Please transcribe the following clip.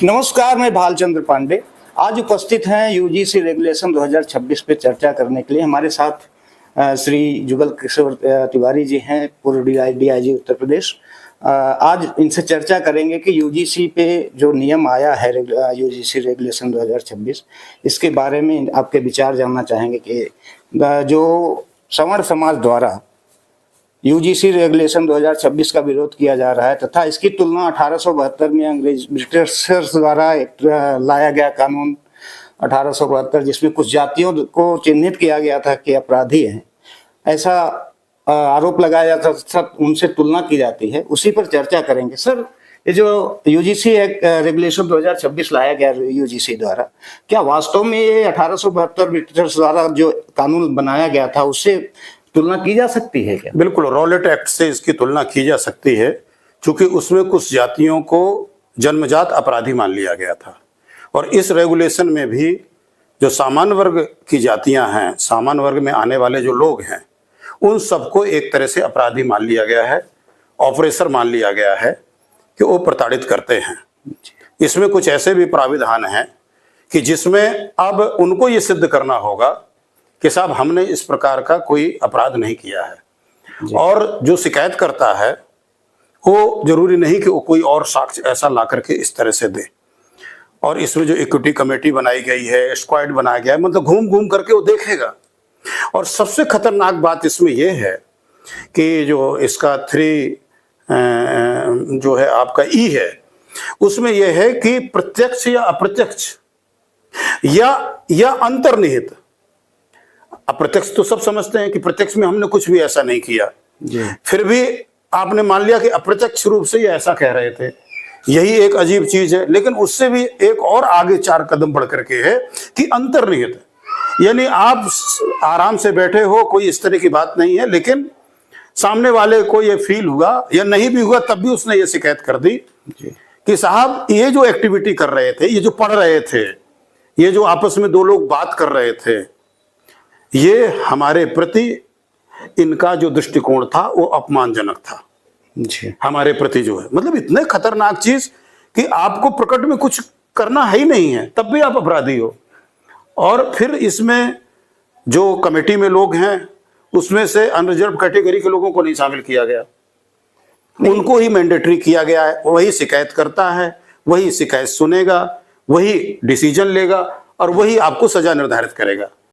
नमस्कार, मैं भालचंद्र पांडे आज उपस्थित हैं यूजीसी रेगुलेशन 2026 पे चर्चा करने के लिए। हमारे साथ श्री जुगल किशोर तिवारी जी हैं, पूर्व डीआईजी उत्तर प्रदेश। आज इनसे चर्चा करेंगे कि यूजीसी पे जो नियम आया है यूजीसी रेगुलेशन 2026, इसके बारे में आपके विचार जानना चाहेंगे कि जो सवर्ण समाज द्वारा यूजीसी रेगुलेशन 2026 का विरोध किया जा रहा है तथा इसकी तुलना 1872 में ब्रिटिशर्स द्वारा लाया गया कानून 1872, जिसमें कुछ जातियों को चिन्हित किया गया था कि अपराधी हैं, ऐसा आरोप लगाया जाता था, उनसे तुलना की जाती है, उसी पर चर्चा करेंगे। सर, ये जो यूजीसी रेगुलेशन 2026 लाया गया यूजीसी द्वारा, क्या वास्तव में ये 1872 ब्रिटिशर्स द्वारा जो कानून बनाया गया था उससे तुलना की जा सकती है क्या? बिल्कुल, रॉलेट एक्ट से इसकी तुलना की जा सकती है, क्योंकि उसमें कुछ जातियों को जन्मजात अपराधी मान लिया गया था। और इस रेगुलेशन में भी जो सामान्य वर्ग की जातियां हैं, सामान्य वर्ग में आने वाले जो लोग हैं, उन सबको एक तरह से अपराधी मान लिया गया है, ऑपरेसर मान लिया गया है कि वो प्रताड़ित करते हैं। इसमें कुछ ऐसे भी प्राविधान हैं कि जिसमें अब उनको ये सिद्ध करना होगा कि साहब हमने इस प्रकार का कोई अपराध नहीं किया है, और जो शिकायत करता है वो जरूरी नहीं कि वो कोई और साक्ष्य ऐसा ला करके इस तरह से दे। और इसमें जो इक्विटी कमेटी बनाई गई है, स्क्वाड बनाया गया है, मतलब घूम घूम करके वो देखेगा। और सबसे खतरनाक बात इसमें यह है कि जो इसका 3 जो है आपका ई है, उसमें यह है कि प्रत्यक्ष या अप्रत्यक्ष या अंतर्निहित। अप्रत्यक्ष तो सब समझते हैं कि प्रत्यक्ष में हमने कुछ भी ऐसा नहीं किया, फिर भी आपने मान लिया कि अप्रत्यक्ष रूप से ये ऐसा कह रहे थे। यही एक अजीब चीज है। लेकिन उससे भी एक और आगे 4 कदम बढ़ करके है कि अंतर्निहित, यानी आप आराम से बैठे हो, कोई इस तरह की बात नहीं है, लेकिन सामने वाले को ये फील हुआ या नहीं भी हुआ, तब भी उसने ये शिकायत कर दी कि साहब ये जो एक्टिविटी कर रहे थे, ये जो पढ़ रहे थे, ये जो आपस में 2 लोग बात कर रहे थे, ये हमारे प्रति इनका जो दृष्टिकोण था वो अपमानजनक था जी, हमारे प्रति जो है। मतलब इतने खतरनाक चीज कि आपको प्रकट में कुछ करना है ही नहीं है, तब भी आप अपराधी हो। और फिर इसमें जो कमेटी में लोग हैं, उसमें से अनरिजर्व कैटेगरी के लोगों को नहीं शामिल किया गया, उनको ही मैंडेटरी किया गया है। वही शिकायत करता है, वही शिकायत सुनेगा, वही डिसीजन लेगा और वही आपको सजा निर्धारित करेगा।